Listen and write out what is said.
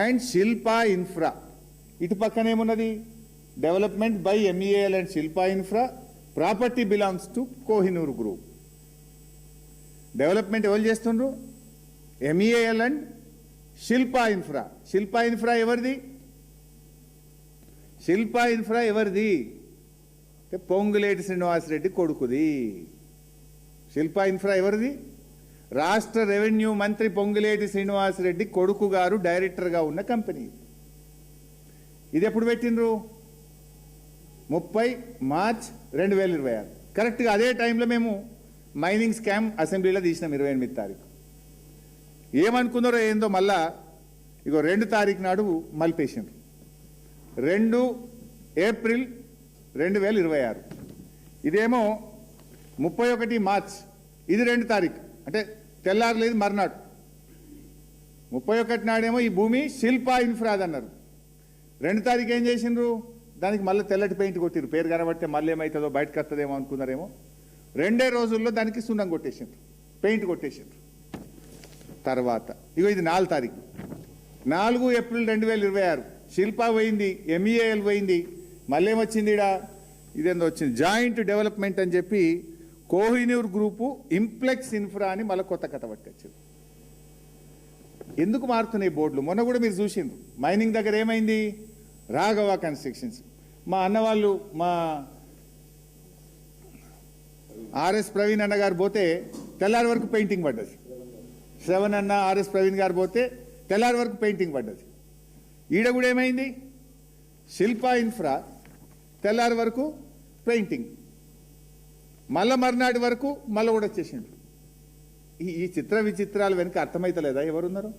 And Shilpa infra. ఇటు పక్కనేమున్నది? Development by MEIL and Shilpa infra, property belongs to Kohinoor group. Development ఎవరు చేస్తుండ్రు? MEIL and Shilpa infra. Shilpa infra ఎవరిది? Shilpa infra ఎవరిది? పొంగులేటి శ్రీనివాసరెడ్డి కొడుకుది. శిల్పా ఇన్ఫ్రా ఎవరిది? రాష్ట్ర రెవెన్యూ మంత్రి పొంగులేటి శ్రీనివాసరెడ్డి కొడుకు గారు డైరెక్టర్గా ఉన్న కంపెనీ. ఇది ఎప్పుడు పెట్టినరు? 30 మార్చ్ 2026. కరెక్ట్గా అదే టైంలో మేము మైనింగ్ స్కామ్ అసెంబ్లీలో తీసినాం 28 తారీఖు. ఏమనుకున్నారో ఏందో మళ్ళా ఇగో 2 తారీఖు నాడు మలిపేసిండ్రు. 2 ఏప్రిల్ 2026. ఇదేమో 31 మార్చ్, ఇది 2 తారీఖు, అంటే తెల్లారలేదు మర్నాడు. 31 నాడేమో ఈ భూమి శిల్పా ఇన్ఫ్రాద్ అన్నారు. 2 తారీఖు ఏం చేసిండ్రు? దానికి మళ్ళీ తెల్లటి పెయింట్ కొట్టిరు. పేరు కనబడితే మళ్ళీ ఏమవుతుందో బయటకు వస్తుందేమో అనుకున్నారేమో. 2 రోజుల్లో దానికి సున్నం కొట్టేసిండ్రు, పెయింట్ కొట్టేసిండ్రు. తర్వాత ఇగో ఇది 4 తారీఖు, 4 ఏప్రిల్ 2026 శిల్పా పోయింది, ఎంఈఏఎల్ పోయింది. మళ్ళీ ఏమొచ్చింది? ఇదేందో వచ్చింది, జాయింట్ డెవలప్మెంట్ అని చెప్పి కోహినూర్ గ్రూపు ఇంప్లెక్స్ ఇన్ఫ్రా అని మళ్ళీ కొత్త కథ పట్టుకొచ్చింది. ఎందుకు మారుతున్నాయి బోర్డులు? మొన్న కూడా మీరు చూసిండ్రు మైనింగ్ దగ్గర ఏమైంది? రాఘవ కన్స్ట్రక్షన్స్. మా అన్న వాళ్ళు, మా ఆర్ఎస్ ప్రవీణ్ అన్న గారు పోతే తెల్లారి వరకు పెయింటింగ్ పడ్డది. శ్రవణ్ అన్న, ఆర్ఎస్ ప్రవీణ్ గారు పోతే తెల్లారి వరకు పెయింటింగ్ పడ్డది. ఈడ కూడా ఏమైంది? శిల్పా ఇన్ఫ్రా తెల్లారి వరకు పెయింటింగ్, మళ్ళా మర్నాటి వరకు మళ్ళీ కూడా వచ్చేసిండు. ఈ చిత్ర విచిత్రాలు వెనుక అర్థమైతలేదా ఎవరున్నారు?